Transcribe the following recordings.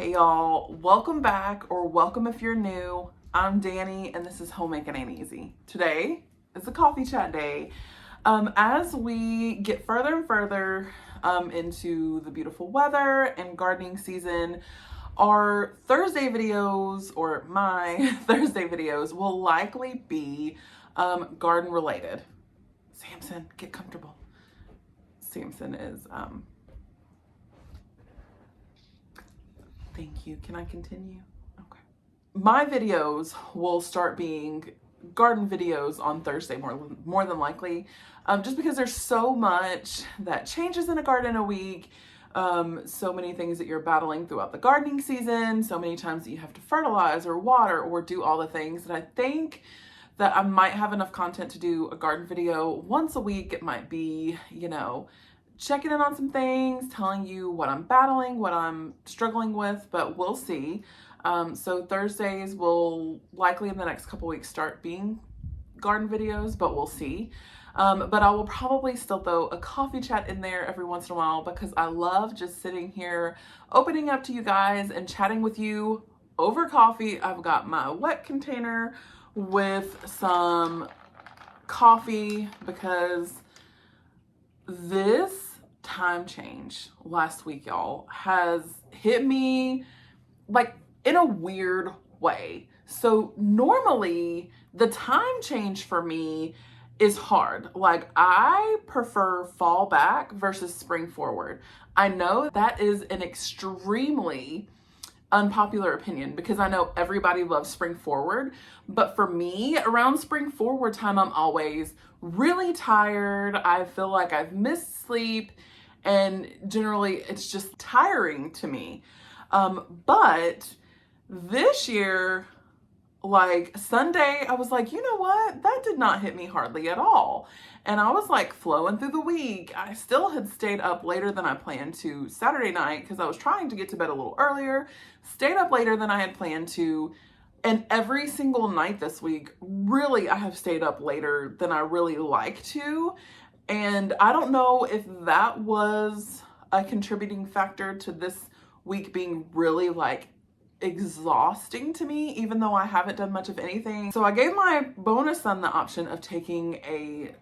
Hey y'all, welcome back, or welcome if you're new. I'm Danny and this is Homemaking Ain't Easy. Today is a coffee chat day. As we get further and further into the beautiful weather and gardening season, our Thursday videos, or my Thursday videos, will likely be garden related. Samson, get comfortable. Samson is thank you. Can I continue? Okay. My videos will start being garden videos on Thursday more than likely, just because there's so much that changes in a garden a week, so many things that you're battling throughout the gardening season, so many times that you have to fertilize or water or do all the things that I think that I might have enough content to do a garden video once a week. It might be, checking in on some things, telling you what I'm battling, what I'm struggling with, but we'll see. So Thursdays will likely in the next couple weeks start being garden videos, but we'll see. But I will probably still throw a coffee chat in there every once in a while because I love just sitting here, opening up to you guys and chatting with you over coffee. I've got my wet container with some coffee because this time change last week, y'all, has hit me like in a weird way. So normally the time change for me is hard. Like, I prefer fall back versus spring forward. I know that is an extremely unpopular opinion because I know everybody loves spring forward, but for me, around spring forward time, I'm always really tired. I feel like I've missed sleep, and generally it's just tiring to me. But this year, like Sunday, I was like, you know what? That did not hit me hardly at all. And I was like flowing through the week. I still had stayed up later than I planned to Saturday night because I was trying to get to bed a little earlier, stayed up later than I had planned to. And every single night this week, really, I have stayed up later than I really like to. And I don't know if that was a contributing factor to this week being really like exhausting to me, even though I haven't done much of anything. So I gave my bonus son the option of taking a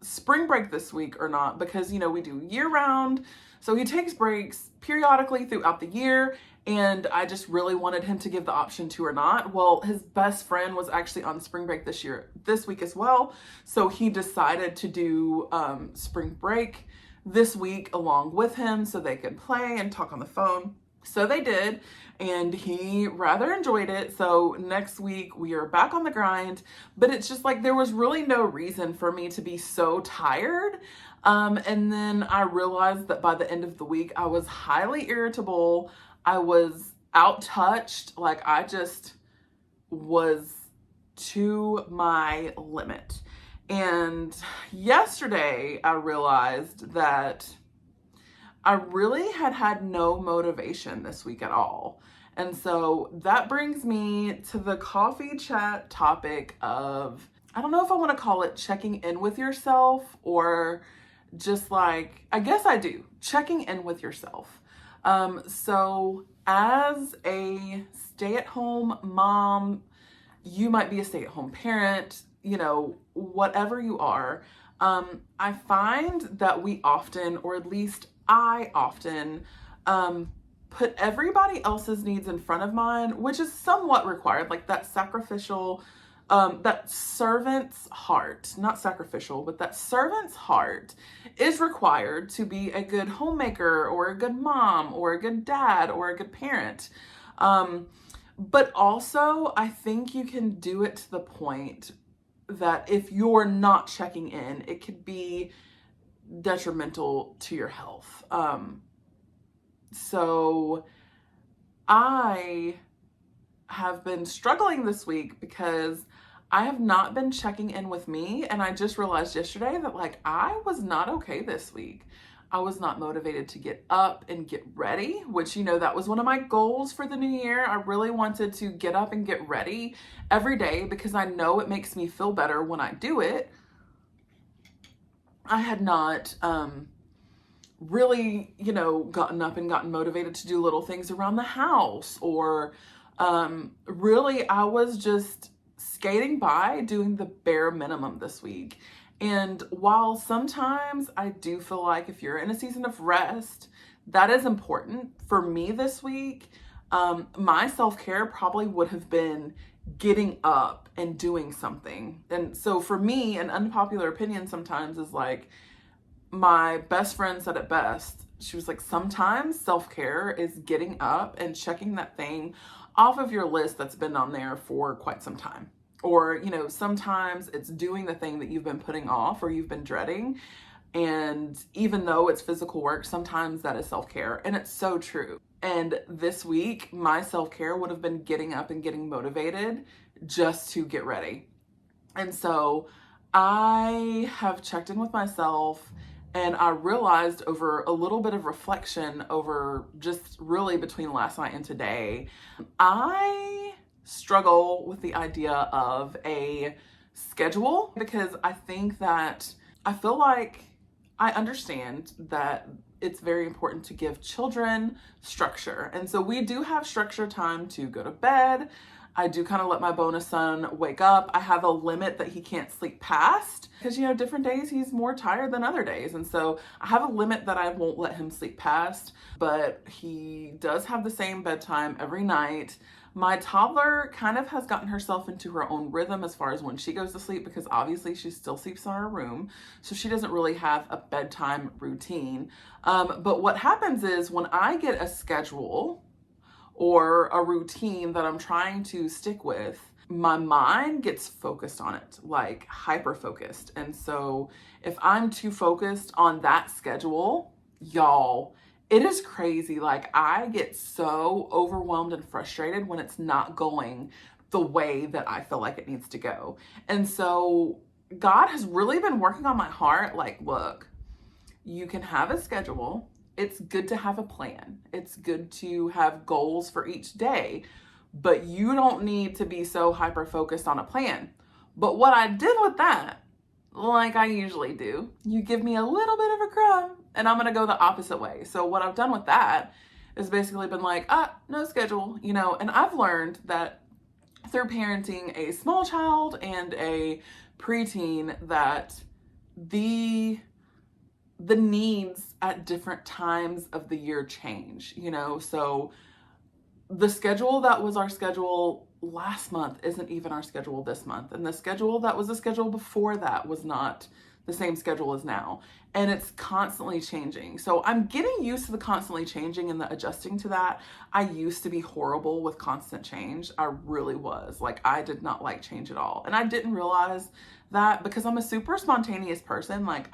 spring break this week or not, because we do year round. So he takes breaks periodically throughout the year, and I just really wanted him to give the option to or not. Well, his best friend was actually on spring break this week as well. So he decided to do spring break this week along with him so they could play and talk on the phone. So they did, and he rather enjoyed it. So next week we are back on the grind, but it's just like there was really no reason for me to be so tired. And then I realized that by the end of the week, I was highly irritable. I was out-touched. Like, I just was to my limit. And yesterday I realized that I really had no motivation this week at all. And so that brings me to the coffee chat topic of, I don't know if I want to call it checking in with yourself, or just like, I guess I do, checking in with yourself. So as a stay-at-home mom, you might be a stay-at-home parent, whatever you are, I find that we often, or at least I often, put everybody else's needs in front of mine, which is somewhat required, like that sacrificial, that servant's heart, not sacrificial, but that servant's heart is required to be a good homemaker or a good mom or a good dad or a good parent. But also, I think you can do it to the point that if you're not checking in, it could be detrimental to your health. So I have been struggling this week because I have not been checking in with me, and I just realized yesterday that like I was not okay this week. I was not motivated to get up and get ready, which, that was one of my goals for the new year. I really wanted to get up and get ready every day because I know it makes me feel better when I do it. I had not really, gotten up and gotten motivated to do little things around the house, or really I was just skating by doing the bare minimum this week. And while sometimes I do feel like if you're in a season of rest, that is important for me this week. My self-care probably would have been getting up and doing something. And so for me, an unpopular opinion sometimes is like, my best friend said it best. She was like, sometimes self-care is getting up and checking that thing off of your list that's been on there for quite some time. Or, sometimes it's doing the thing that you've been putting off or you've been dreading. And even though it's physical work, sometimes that is self-care. And it's so true. And this week, my self-care would have been getting up and getting motivated just to get ready. And so I have checked in with myself, and I realized over a little bit of reflection over just really between last night and today, I struggle with the idea of a schedule, because I think that I feel like I understand that it's very important to give children structure. And so we do have structure time to go to bed. I do kind of let my bonus son wake up. I have a limit that he can't sleep past because, different days he's more tired than other days. And so I have a limit that I won't let him sleep past, but he does have the same bedtime every night. My toddler kind of has gotten herself into her own rhythm as far as when she goes to sleep, because obviously she still sleeps in our room. So she doesn't really have a bedtime routine. But what happens is when I get a schedule or a routine that I'm trying to stick with, my mind gets focused on it, like hyper focused. And so if I'm too focused on that schedule, y'all, it is crazy. Like, I get so overwhelmed and frustrated when it's not going the way that I feel like it needs to go. And so God has really been working on my heart. Like, look, you can have a schedule. It's good to have a plan. It's good to have goals for each day, but you don't need to be so hyper focused on a plan. But what I did with that, like I usually do, you give me a little bit of a crumb and I'm going to go the opposite way. So what I've done with that is basically been like, no schedule, and I've learned that through parenting a small child and a preteen that the needs at different times of the year change, so the schedule that was our schedule last month isn't even our schedule this month. And the schedule that was the schedule before that was not the same schedule as now. And it's constantly changing. So I'm getting used to the constantly changing and the adjusting to that. I used to be horrible with constant change. I really was. Like, I did not like change at all. And I didn't realize that because I'm a super spontaneous person. Like,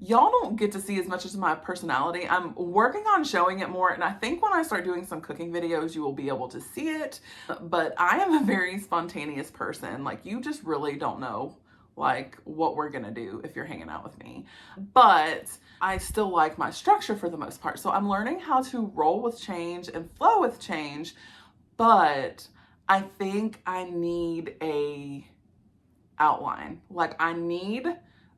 y'all don't get to see as much as my personality. I'm working on showing it more. And I think when I start doing some cooking videos, you will be able to see it. But I am a very spontaneous person. Like, you just really don't know like what we're gonna do if you're hanging out with me. But I still like my structure for the most part. So I'm learning how to roll with change and flow with change. But I think I need a outline. Like, I need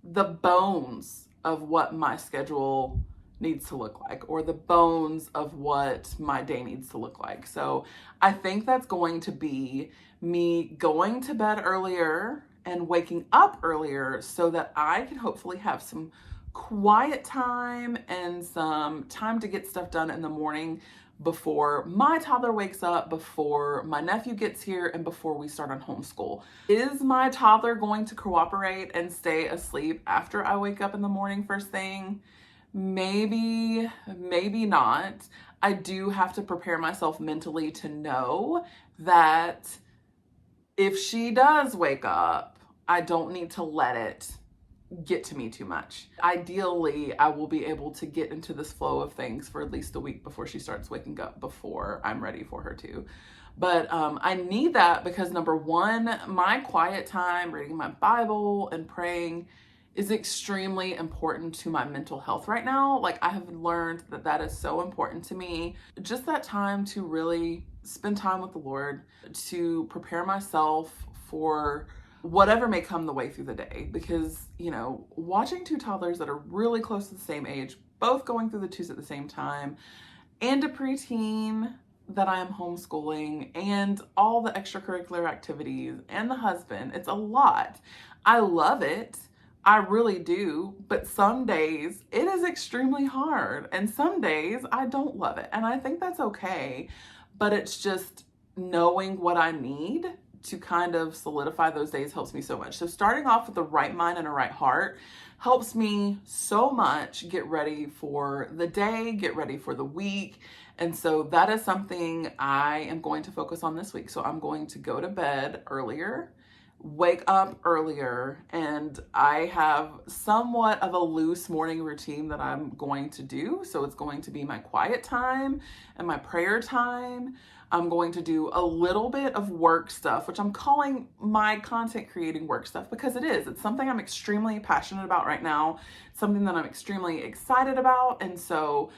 the bones of what my schedule needs to look like, or the bones of what my day needs to look like. So I think that's going to be me going to bed earlier and waking up earlier so that I can hopefully have some quiet time and some time to get stuff done in the morning before my toddler wakes up, before my nephew gets here, and before we start on homeschool. Is my toddler going to cooperate and stay asleep after I wake up in the morning first thing? Maybe, maybe not. I do have to prepare myself mentally to know that if she does wake up, I don't need to let it get to me too much. Ideally, I will be able to get into this flow of things for at least a week before she starts waking up, before I'm ready for her to. But I need that because, number one, my quiet time, reading my Bible and praying, is extremely important to my mental health right now. Like, I have learned that that is so important to me. Just that time to really spend time with the Lord, to prepare myself for whatever may come the way through the day. Because, you know, watching two toddlers that are really close to the same age, both going through the twos at the same time, and a preteen that I am homeschooling, and all the extracurricular activities, and the husband, it's a lot. I love it. I really do. But some days it is extremely hard, and some days I don't love it. And I think that's okay. But it's just knowing what I need to kind of solidify those days helps me so much. So starting off with the right mind and a right heart helps me so much get ready for the day, get ready for the week. And so that is something I am going to focus on this week. So I'm going to go to bed earlier, wake up earlier, and I have somewhat of a loose morning routine that I'm going to do. So it's going to be my quiet time and my prayer time. I'm going to do a little bit of work stuff, which I'm calling my content creating work stuff, because it is. It's something I'm extremely passionate about right now, something that I'm extremely excited about. And so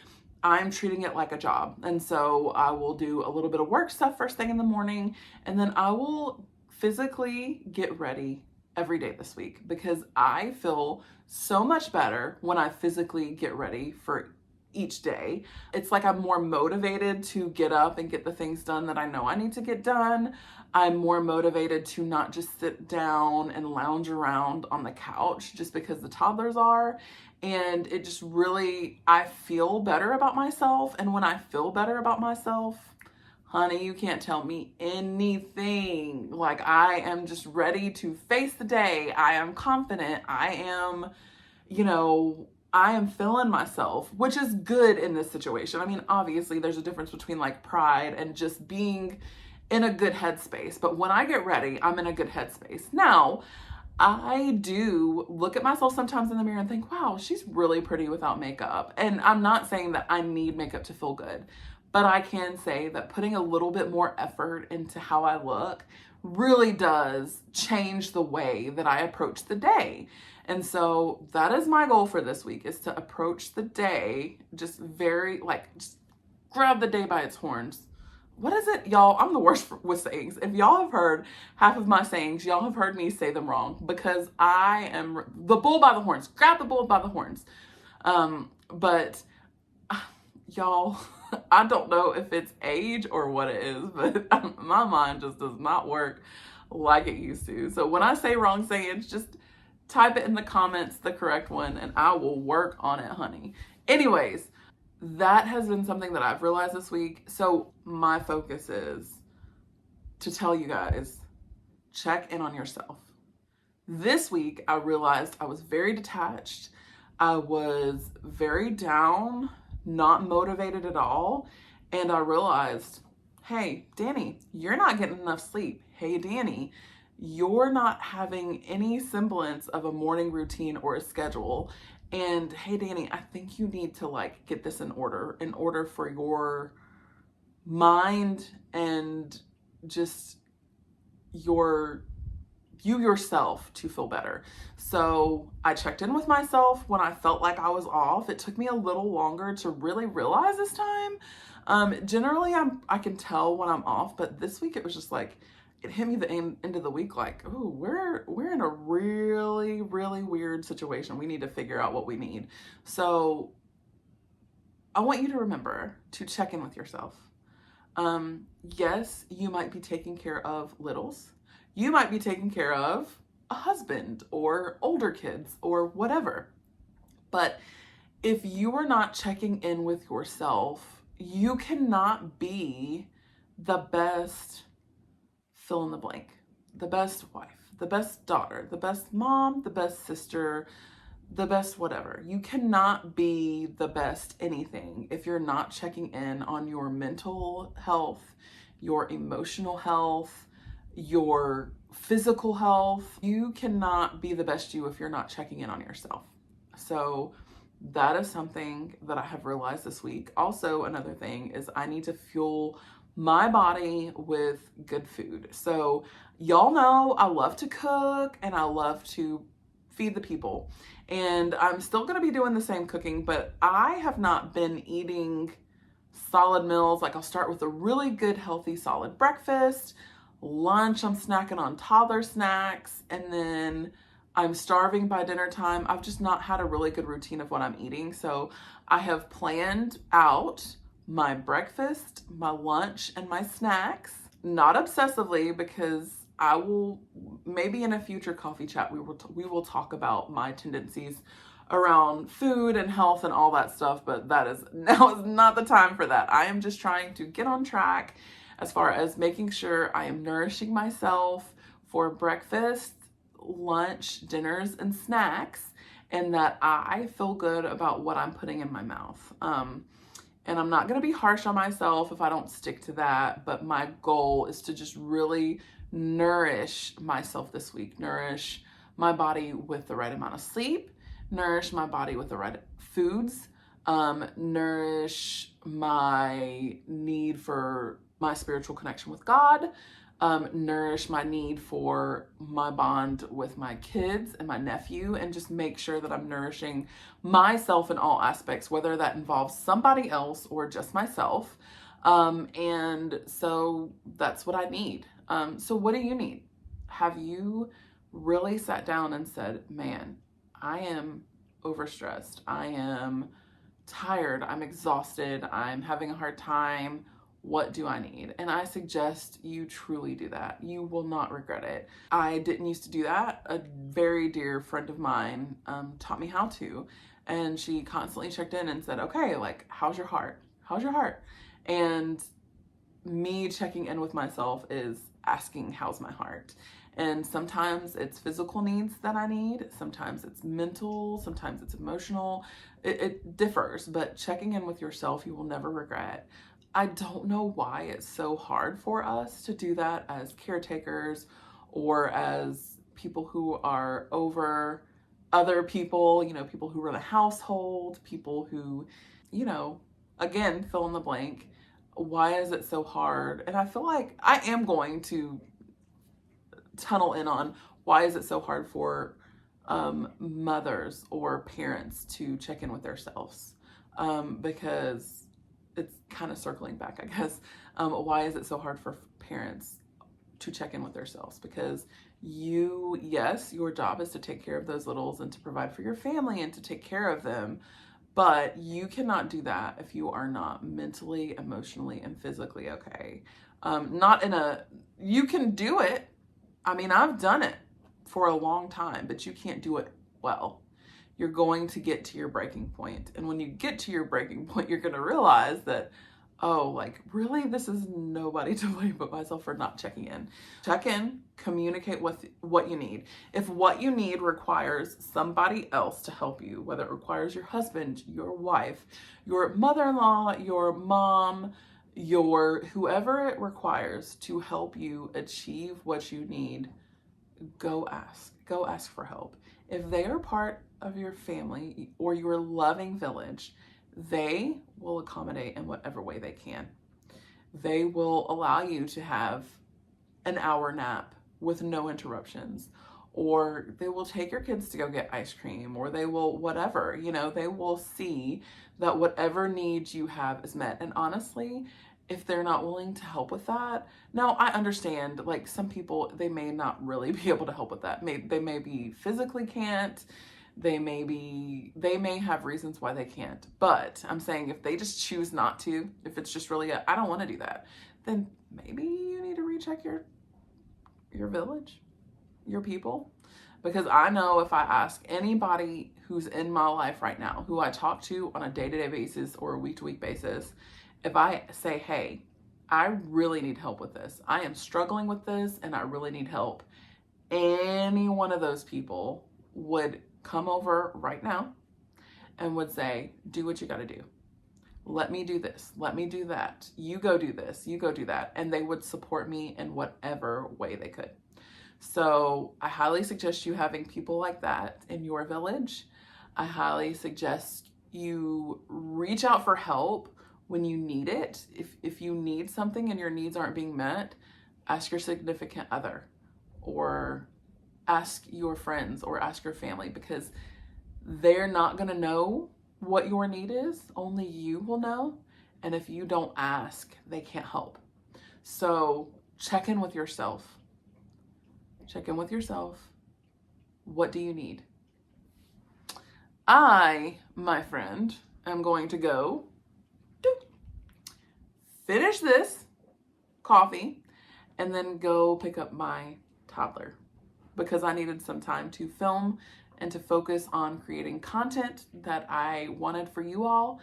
I'm treating it like a job. And so I will do a little bit of work stuff first thing in the morning, and then I will physically get ready every day this week, because I feel so much better when I physically get ready for each day. It's like I'm more motivated to get up and get the things done that I know I need to get done. I'm more motivated to not just sit down and lounge around on the couch just because the toddlers are. And it just really, I feel better about myself. And when I feel better about myself, honey, you can't tell me anything. Like, I am just ready to face the day. I am confident. I am, I am feeling myself, which is good in this situation. I mean, obviously there's a difference between like pride and just being in a good headspace. But when I get ready, I'm in a good headspace. Now, I do look at myself sometimes in the mirror and think, wow, she's really pretty without makeup. And I'm not saying that I need makeup to feel good, but I can say that putting a little bit more effort into how I look really does change the way that I approach the day. And so that is my goal for this week, is to approach the day just just grab the day by its horns. What is it, y'all? I'm the worst with sayings. If y'all have heard half of my sayings, y'all have heard me say them wrong, because I am the bull by the horns. Grab the bull by the horns. But y'all, I don't know if it's age or what it is, but my mind just does not work like it used to. So when I say wrong sayings, just type it in the comments, the correct one, and I will work on it, honey. Anyways, that has been something that I've realized this week. So my focus is to tell you guys, check in on yourself. This week, I realized I was very detached. I was very down, not motivated at all. And I realized, hey, Danny, you're not getting enough sleep. Hey, Danny, you're not having any semblance of a morning routine or a schedule. And hey, Danny, I think you need to get this in order for your mind and just you yourself to feel better. So I checked in with myself when I felt like I was off. It took me a little longer to really realize this time. Generally I can tell when I'm off, but this week it was just it hit me the end of the week oh, we're in a really, really weird situation. We need to figure out what we need. So I want you to remember to check in with yourself. Yes, you might be taking care of littles. You might be taking care of a husband or older kids or whatever. But if you are not checking in with yourself, you cannot be the best fill in the blank, the best wife, the best daughter, the best mom, the best sister, the best whatever. You cannot be the best anything if you're not checking in on your mental health, your emotional health, your physical health. You cannot be the best you if you're not checking in on yourself. So that is something that I have realized this week. Also, another thing is I need to fuel my body with good food. So y'all know I love to cook and I love to feed the people. And I'm still going to be doing the same cooking, but I have not been eating solid meals. I'll start with a really good, healthy, solid breakfast, Lunch, I'm snacking on toddler snacks. And then I'm starving by dinner time. I've just not had a really good routine of what I'm eating. So I have planned out my breakfast, my lunch, and my snacks. Not obsessively, because I will, maybe in a future coffee chat, we will talk about my tendencies around food and health and all that stuff, but now is not the time for that. I am just trying to get on track as far as making sure I am nourishing myself for breakfast, lunch, dinners, and snacks, and that I feel good about what I'm putting in my mouth. And I'm not going to be harsh on myself if I don't stick to that, but my goal is to just really nourish myself this week, nourish my body with the right amount of sleep, nourish my body with the right foods, nourish my need for my spiritual connection with God, nourish my need for my bond with my kids and my nephew, and just make sure that I'm nourishing myself in all aspects, whether that involves somebody else or just myself. And so that's what I need. So what do you need? Have you really sat down and said, man, I am overstressed. I am tired. I'm exhausted. I'm having a hard time. What do I need? And I suggest you truly do that. You will not regret it. I didn't used to do that. A very dear friend of mine taught me how to. And she constantly checked in and said, okay, like, how's your heart? How's your heart? And me checking in with myself is asking, how's my heart? And sometimes it's physical needs that I need. Sometimes it's mental. Sometimes it's emotional. It differs, but checking in with yourself, you will never regret. I don't know why it's so hard for us to do that as caretakers or as people who are over other people, people who run a household, people who, again, fill in the blank. Why is it so hard? And I feel like I am going to tunnel in on why is it so hard for mothers or parents to check in with themselves, because it's kind of circling back, I guess. Why is it so hard for parents to check in with themselves? Because yes, your job is to take care of those littles and to provide for your family and to take care of them, but you cannot do that if you are not mentally, emotionally, and physically okay. You can do it. I mean, I've done it for a long time, but you can't do it well. You're going to get to your breaking point. And when you get to your breaking point, you're going to realize that, oh, like, really, this is nobody to blame but myself for not checking in. Check in, communicate with what you need. If what you need requires somebody else to help you, whether it requires your husband, your wife, your mother-in-law, your mom, whoever it requires to help you achieve what you need, go ask for help. If they are part of your family or your loving village, they will accommodate in whatever way they can. They will allow you to have an hour nap with no interruptions, or they will take your kids to go get ice cream, or they will whatever, they will see that whatever needs you have is met. And honestly, if they're not willing to help with that, now I understand, like, some people, they may not really be able to help with that. They may be physically can't, they may have reasons why they can't. But I'm saying if they just choose not to, if it's just really I don't want to do that, then maybe you need to recheck your village, your people. Because I know if I ask anybody who's in my life right now, who I talk to on a day-to-day basis or a week-to-week basis, if I say, hey, I really need help with this, I am struggling with this and I really need help, any one of those people would come over right now and would say, do what you got to do. Let me do this. Let me do that. You go do this. You go do that. And they would support me in whatever way they could. So I highly suggest you having people like that in your village. I highly suggest you reach out for help when you need it. If you need something and your needs aren't being met, ask your significant other, or ask your friends, or ask your family, because they're not going to know what your need is. Only you will know. And if you don't ask, they can't help. So check in with yourself. Check in with yourself. What do you need? I, my friend, am going to go finish this coffee and then go pick up my toddler because I needed some time to film and to focus on creating content that I wanted for you all.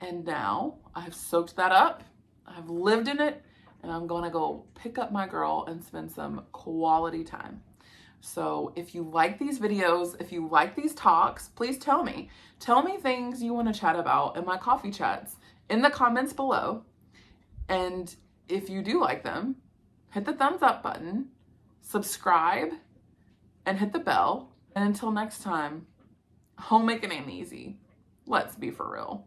And now I've soaked that up, I've lived in it, and I'm gonna go pick up my girl and spend some quality time. So if you like these videos, if you like these talks, please tell me. Tell me things you want to chat about in my coffee chats in the comments below. And if you do like them, hit the thumbs up button, subscribe, and hit the bell. And until next time, homemaking ain't easy. Let's be for real.